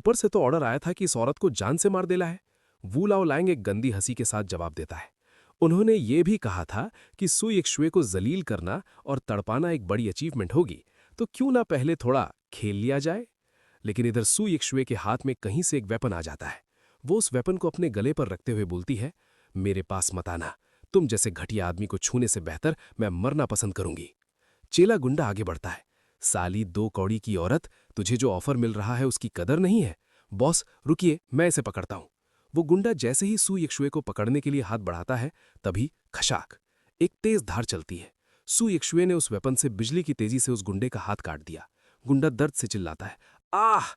ऊपर से तो ऑर्डर आया था कि इस औरत को जान से मार देला है। वू लाओ लैंग एक गंदी हंसी के साथ जवाब देता है। उन्होंने ये भी कहा था कि सुई एक्शुए को जलील करना और तड़पाना एक बड़ी अचीवमेंट होगी, तो क्यों ना पहले थोड़ा खेल लिया जाए। लेकिन इधर सुई एक्शुए के हाथ में कहीं से एक वेपन आ जाता है। वो उस वेपन को अपने गले पर रखते हुए बोलती है, मेरे पास मत आना। तुम जैसे घटिया आदमी को छूने से बेहतर मैं मरना पसंद करूंगी। चेला गुंडा आगे बढ़ता है। साली दो कौड़ी की औरत, तुझे जो ऑफर मिल रहा है उसकी कदर नहीं है। बॉस रुकिए, मैं इसे पकड़ता हूं। वो गुंडा जैसे ही सुई एक्शुए को पकड़ने के लिए हाथ बढ़ाता है, तभी खशाक एक तेज धार चलती है। सुई एक्शुए ने उस वेपन से बिजली की तेजी से उस गुंडे का हाथ काट दिया। गुंडा दर्द से चिल्लाता है, आह!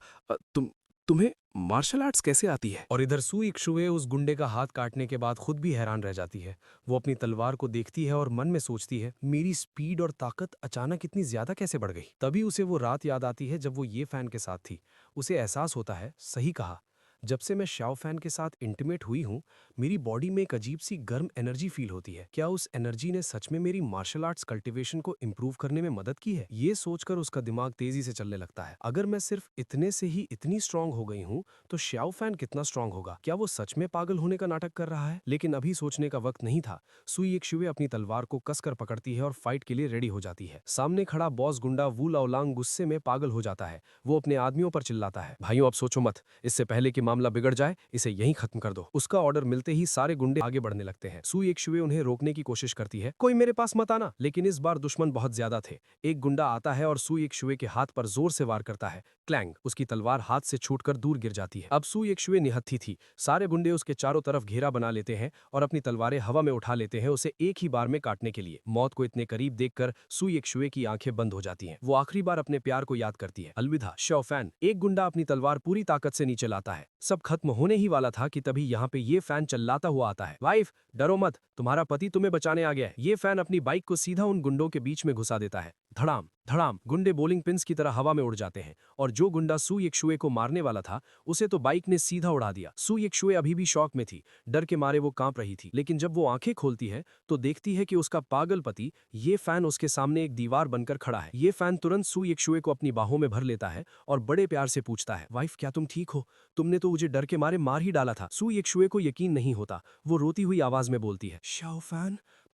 तुम्हें मार्शल आर्ट्स कैसे आती है? और इधर सुई इक्शुए उस गुंडे का हाथ काटने के बाद खुद भी हैरान रह जाती है। वो अपनी तलवार को देखती है और मन में सोचती है, मेरी स्पीड और ताकत अचानक इतनी ज्यादा कैसे बढ़ गई। तभी उसे वो रात याद आती है जब वो ये फैन के साथ थी। उसे एहसास होता है, सही कहा, जब से मैं शाओ फैन के साथ इंटीमेट हुई हूँ, मेरी बॉडी में एक अजीब सी गर्म एनर्जी फील होती है। क्या उस एनर्जी ने सच में मेरी मार्शल आर्ट्स कल्टीवेशन को इम्प्रूव करने में मदद की है? ये सोचकर उसका दिमाग तेजी से चलने लगता है। अगर मैं सिर्फ इतने से ही इतनी स्ट्रांग हो गई हूँ, तो श्याओ फैन कितना स्ट्रांग होगा? क्या वो सच में पागल होने का नाटक कर रहा है? लेकिन अभी सोचने का वक्त नहीं था। सुई एक्शुए अपनी तलवार को कसकर पकड़ती है और फाइट के लिए रेडी हो जाती है। सामने खड़ा बॉस गुंडा वू लाओलांग गुस्से में पागल हो जाता है। वो अपने आदमियों पर चिल्लाता है, भाइयों अब सोचो मत, इससे पहले कि मामला बिगड़ जाए इसे यहीं खत्म कर दो। उसका ऑर्डर मिलते ही सारे गुंडे आगे बढ़ने लगते हैं। सुई एक्शुए उन्हें रोकने की कोशिश करती है, कोई मेरे पास मत आना, लेकिन इस बार दुश्मन बहुत ज्यादा थे। एक गुंडा आता है और सुई एक्शुए के हाथ पर जोर से वार करता है। क्लैंग, उसकी तलवार हाथ से छूटकर दूर गिर जाती है। अब सुई एक्शुए निहत्थी थी। सारे गुंडे उसके चारों तरफ घेरा बना लेते हैं और अपनी तलवारें हवा में उठा लेते हैं उसे एक ही बार में काटने के लिए। मौत को इतने करीब देखकर सुई एक्शुए की आंखें बंद हो जाती हैं। वो आखिरी बार अपने प्यार को याद करती है। अलविदा शाओ फैन। एक गुंडा अपनी तलवार पूरी ताकत से नीचे लाता है। सब खत्म होने ही वाला था कि तभी यहाँ पे ये फैन चिल्लाता हुआ आता है, वाइफ डरो मत, तुम्हारा पति तुम्हें बचाने आ गया है। ये फैन अपनी बाइक को सीधा उन गुंडों के बीच में घुसा देता है। धड़ाम धड़ाम गुंडे बॉलिंग पिन्स की तरह हवा में उड़ जाते हैं और जो गुंडा सुई एक्शुए को मारने वाला था उसे तो बाइक ने सीधा उड़ा दिया। सुई एक्शुए अभी भी शॉक में थी। डर के मारे वो कांप रही थी, लेकिन जब वो आंखें खोलती है तो देखती है कि उसका पागल पति ये फैन उसके सामने एक दीवार बनकर खड़ा है। ये फैन तुरंत सुई एक्शुए को अपनी बाहों में भर लेता है और बड़े प्यार से पूछता है, वाइफ क्या तुम ठीक हो? तुमने तो मुझे डर के मारे मार ही डाला था। सुई एक्शुए को यकीन नहीं होता। वो रोती हुई आवाज में बोलती है, शाओ फैन,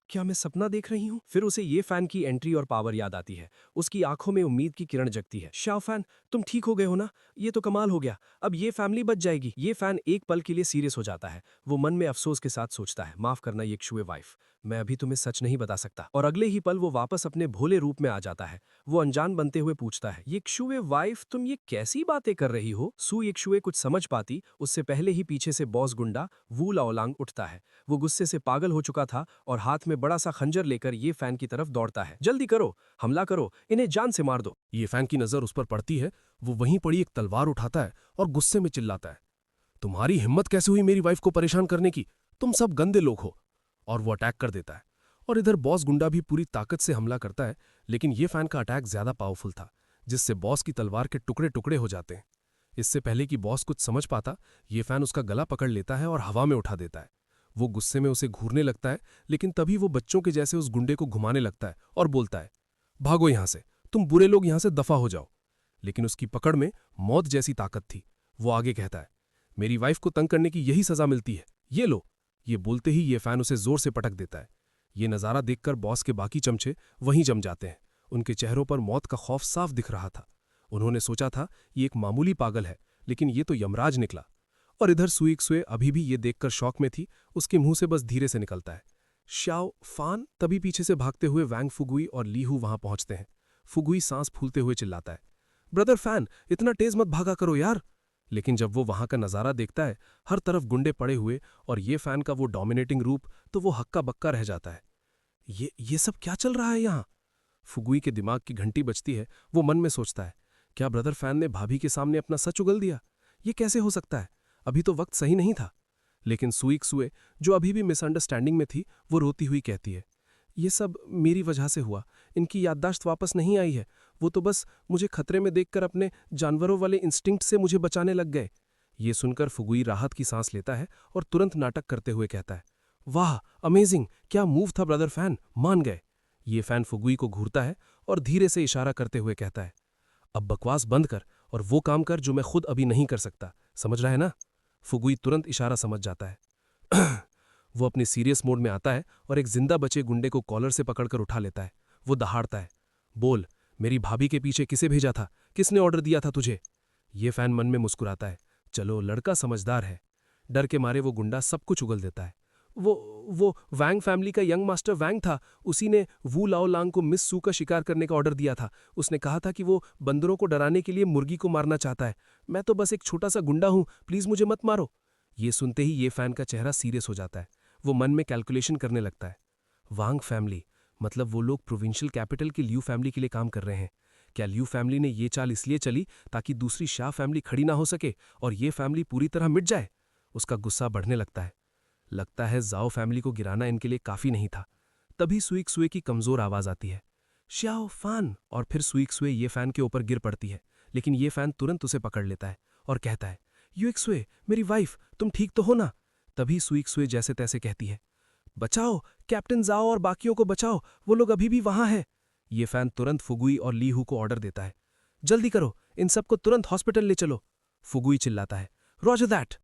क्या मैं सपना देख रही हूँ? फिर उसे ये फैन की एंट्री और पावर याद आती है। उसकी आंखों में उम्मीद की किरण जगती है। शाओ फैन, तुम ठीक हो गए हो ना? ये तो कमाल हो गया, अब ये फैमिली बच जाएगी। ये फैन एक पल के लिए सीरियस हो जाता है। वो मन में अफसोस के साथ सोचता है, माफ करना यक्षुए वाइफ, मैं अभी तुम्हें सच नहीं बता सकता। और अगले ही पल वो वापस अपने भोले रूप में आ जाता है। वो अनजान बनते हुए पूछता है, यक्षुए वाइफ, तुम ये कैसी बातें कर रही हो? सु यक्षुए कुछ समझ पाती उससे पहले ही पीछे से बॉस गुंडा वू लाओलांग उठता है। वो गुस्से से पागल हो चुका था और हाथ में बड़ा सा खंजर लेकर ये फैन की तरफ दौड़ता है। जल्दी करो, हमला करो, इन्हें जान से मार दो। ये फैन की नजर उस पर पड़ती है। वो वहीं पड़ी एक तलवार उठाता है और गुस्से में चिल्लाता है, तुम्हारी हिम्मत कैसे हुई मेरी वाइफ को परेशान करने की? तुम सब गंदे लोग हो। और वो अटैक कर देता है। और इधर बॉस गुंडा भी पूरी ताकत से हमला करता है, लेकिन ये फैन का अटैक ज्यादा पावरफुल था, जिससे बॉस की तलवार के टुकड़े टुकड़े हो जाते हैं। इससे पहले कि बॉस कुछ समझ पाता, ये फैन उसका गला पकड़ लेता है और हवा में उठा देता है। वो गुस्से में उसे घूरने लगता है, लेकिन तभी वो बच्चों के जैसे उस गुंडे को घुमाने लगता है और बोलता है, भागो यहां से, तुम बुरे लोग यहां से दफा हो जाओ। लेकिन उसकी पकड़ में मौत जैसी ताकत थी। वो आगे कहता है, मेरी वाइफ को तंग करने की यही सजा मिलती है, ये लो। ये बोलते ही ये फैन उसे जोर से पटक देता है। ये नजारा देखकर बॉस के बाकी चमचे वहीं जम जाते हैं। उनके चेहरों पर मौत का खौफ साफ दिख रहा था। उन्होंने सोचा था ये एक मामूली पागल है, लेकिन ये तो यमराज निकला। और इधर सुई अभी भी ये देखकर शौक में थी। उसके मुंह से बस धीरे से निकलता है, शाओ फान। तभी पीछे से भागते हुए वैंग फुगुई और लीहू वहां पहुंचते हैं। फुगुई सांस फूलते हुए चिल्लाता है, ब्रदर फैन, इतना तेज मत भागा करो यार। लेकिन जब वो वहां का नजारा देखता है, हर तरफ गुंडे पड़े हुए और ये फैन का वो डोमिनेटिंग रूप, तो वो हक्का बक्का रह जाता है। ये सब क्या चल रहा है यहाँ? फुगुई के दिमाग की घंटी बजती है। वो मन में सोचता है, क्या ब्रदर फैन ने भाभी के सामने अपना सच उगल दिया? ये कैसे हो सकता है? अभी तो वक्त सही नहीं था। लेकिन सुई, जो अभी भी मिसअंडरस्टैंडिंग में थी, वो रोती हुई कहती है, ये सब मेरी वजह से हुआ। इनकी याददाश्त वापस नहीं आई है। वो तो बस मुझे खतरे में देखकर अपने जानवरों वाले इंस्टिंक्ट से मुझे बचाने लग गए। ये सुनकर फुगुई राहत की सांस लेता है और तुरंत नाटक करते हुए कहता है, वाह अमेजिंग, क्या मूव था ब्रदर फैन, मान गए। ये फैन फुगुई को घूरता है और धीरे से इशारा करते हुए कहता है, अब बकवास बंद कर और वो काम कर जो मैं खुद अभी नहीं कर सकता, समझ रहा है ना? फुगुई तुरंत इशारा समझ जाता है। वो अपने सीरियस मोड में आता है और एक जिंदा बचे गुंडे को कॉलर से पकड़कर उठा लेता है। वो दहाड़ता है, बोल, मेरी भाभी के पीछे किसे भेजा था? किसने ऑर्डर दिया था तुझे? ये फैन मन में मुस्कुराता है, चलो लड़का समझदार है। डर के मारे वो गुंडा सब कुछ उगल देता है। वो वैंग फैमिली का यंग मास्टर वैंग था। उसी ने वू लाओ लांग को मिस सू का शिकार करने का ऑर्डर दिया था। उसने कहा था कि वो बंदरों को डराने के लिए मुर्गी को मारना चाहता है। मैं तो बस एक छोटा सा गुंडा हूं, प्लीज मुझे मत मारो। ये सुनते ही ये फैन का चेहरा सीरियस हो जाता है। वो मन में कैलकुलेशन करने लगता है। वांग फैमिली, मतलब वो लोग प्रोविंशियल कैपिटल की ल्यू फैमिली के लिए काम कर रहे हैं। क्या ल्यू फैमिली ने ये चाल इसलिए चली ताकि दूसरी शाह फैमिली खड़ी ना हो सके और ये फैमिली पूरी तरह मिट जाए? उसका गुस्सा बढ़ने लगता है जाओ फैमिली को गिराना इनके लिए काफी नहीं था। तभी सुइक सुए की कमजोर आवाज आती है, श्याओ फान, और फिर सुइक सुए ये फैन के ऊपर गिर पड़ती है। लेकिन ये फैन तुरंत उसे पकड़ लेता है और कहता है, युइक सुए, मेरी वाइफ, तुम ठीक तो हो ना? तभी सुइक सुए जैसे तैसे कहती है, बचाओ, कैप्टन जाओ और बाकियों को बचाओ, वो लोग अभी भी वहां हैं। ये फैन तुरंत फुगुई और ली हू को ऑर्डर देता है, जल्दी करो, इन सबको तुरंत हॉस्पिटल ले चलो। फुगुई चिल्लाता है, रॉजर दैट।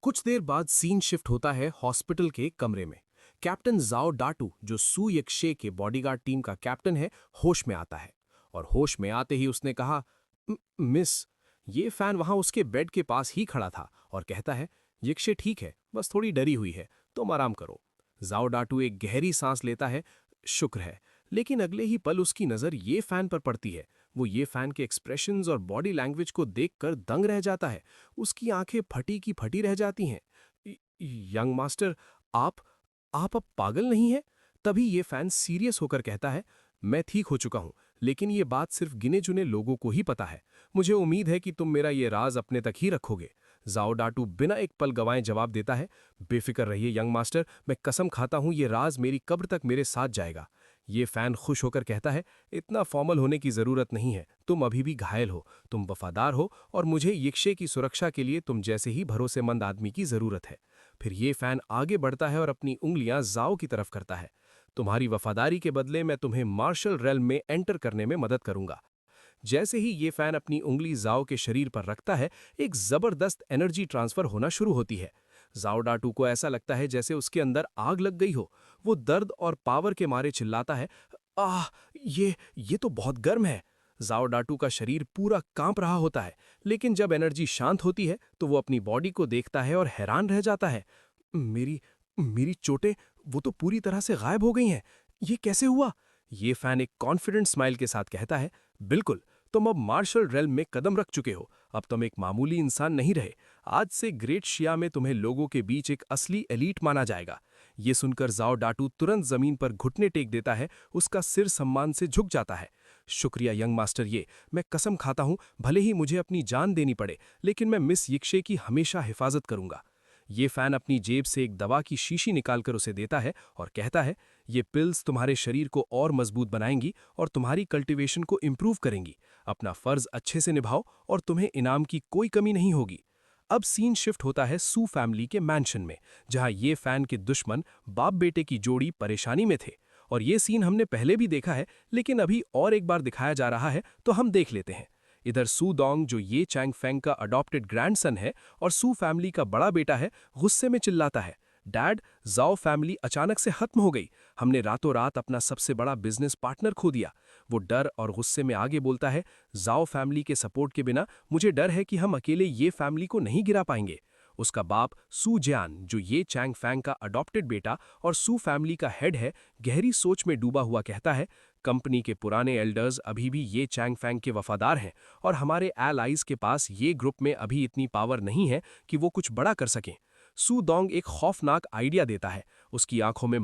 कुछ देर बाद सीन शिफ्ट होता है हॉस्पिटल के कमरे में। कैप्टन जाओ डाटू, जो सू यक्शे के बॉडीगार्ड टीम का कैप्टन है, होश में आता है। और होश में आते ही उसने कहा, मिस। ये फैन वहां उसके बेड के पास ही खड़ा था और कहता है, यक्शे ठीक है, बस थोड़ी डरी हुई है, तुम आराम करो। जाओ डाटू एक गहरी सांस लेता है, शुक्र है। लेकिन अगले ही पल उसकी नजर ये फैन पर पड़ती है। वो ये फैन के एक्सप्रेशंस और बॉडी लैंग्वेज को देखकर दंग रह जाता है। उसकी आंखें फटी की फटी रह जाती हैं। यंग मास्टर, आप अब पागल नहीं हैं? तभी ये फैन सीरियस होकर कहता है, मैं ठीक हो चुका हूं, लेकिन ये बात सिर्फ गिने चुने लोगों को ही पता है। मुझे उम्मीद है कि तुम मेरा ये राज अपने तक ही रखोगे। जाओ डाटू बिना एक पल गंवाए जवाब देता है, बेफिक्र रहिए यंग मास्टर, मैं कसम खाता हूं ये राज मेरी कब्र तक मेरे साथ जाएगा। ये फैन खुश होकर कहता है, इतना फॉर्मल होने की जरूरत नहीं है, तुम अभी भी घायल हो, तुम वफादार हो और मुझे यक्षे की सुरक्षा के लिए तुम जैसे ही भरोसेमंद आदमी की जरूरत है। फिर ये फैन आगे बढ़ता है और अपनी उंगलियां जाओ की तरफ करता है। तुम्हारी वफादारी के बदले मैं तुम्हें मार्शल रेल्म में एंटर करने में मदद करूंगा। जैसे ही ये फैन अपनी उंगली जाओ के शरीर पर रखता है, एक जबरदस्त एनर्जी ट्रांसफर होना शुरू होती है। जाओ डाटू को ऐसा लगता है जैसे उसके अंदर आग लग गई हो। वो दर्द और पावर के मारे चिल्लाता है, आह, ये तो बहुत गर्म है। जाओ डाटू का शरीर पूरा कांप रहा होता है, लेकिन जब एनर्जी शांत होती है तो वो अपनी बॉडी को देखता है और हैरान रह जाता है। मेरी मेरी चोटें, वो तो पूरी तरह से गायब हो गई हैं। ये कैसे हुआ? ये फैन एक कॉन्फिडेंट स्माइल के साथ कहता है, बिल्कुल, तुम अब मार्शल रेल्म में कदम रख चुके हो। अब तुम एक मामूली इंसान नहीं रहे। आज से ग्रेट शिया में तुम्हें लोगों के बीच एक असली एलीट माना जाएगा। ये सुनकर जाओ डाटू तुरंत जमीन पर घुटने टेक देता है, उसका सिर सम्मान से झुक जाता है। शुक्रिया यंग मास्टर, ये मैं कसम खाता हूं, भले ही मुझे अपनी जान देनी पड़े, लेकिन मैं मिस यिक्शे की हमेशा हिफाजत करूंगा। ये फैन अपनी जेब से एक दवा की शीशी निकालकर उसे देता है और कहता है, ये पिल्स तुम्हारे शरीर को और मजबूत बनाएंगी और तुम्हारी कल्टीवेशन को इम्प्रूव करेंगी। अपना फर्ज अच्छे से निभाओ और तुम्हें इनाम की कोई कमी नहीं होगी। अब सीन शिफ्ट होता है सू फैमिली के मैंशन में, जहां ये फैन के दुश्मन बाप बेटे की जोड़ी परेशानी में थे। और ये सीन हमने पहले भी देखा है, लेकिन अभी और एक बार दिखाया जा रहा है, तो हम देख लेते हैं। इधर सू दोंग, जो ये चैंग फेंग का अडॉप्टेड ग्रैंडसन है और सू फैमिली का बड़ा बेटा है, गुस्से में चिल्लाता है, डैड, जाओ फैमिली अचानक से खत्म हो गई। हमने रातों रात अपना सबसे बड़ा बिजनेस पार्टनर खो दिया। वो डर और गुस्से में आगे बोलता है, जाओ फैमिली के सपोर्ट के बिना मुझे डर है कि हम अकेले ये फैमिली को नहीं गिरा पाएंगे। उसका बाप सू जियान, जो ये चैंग फैंग का अडॉप्टेड बेटा और सू फैमिली का हेड है, गहरी सोच में डूबा हुआ कहता है, कंपनी के पुराने एल्डर्स अभी भी ये चैंग फैंग के वफादार हैं और हमारे एलाइज के पास ये ग्रुप में अभी इतनी पावर नहीं है कि वो कुछ बड़ा कर सकें। सू दोंग एक खौफनाक आइडिया देता है। उसकी आंखों में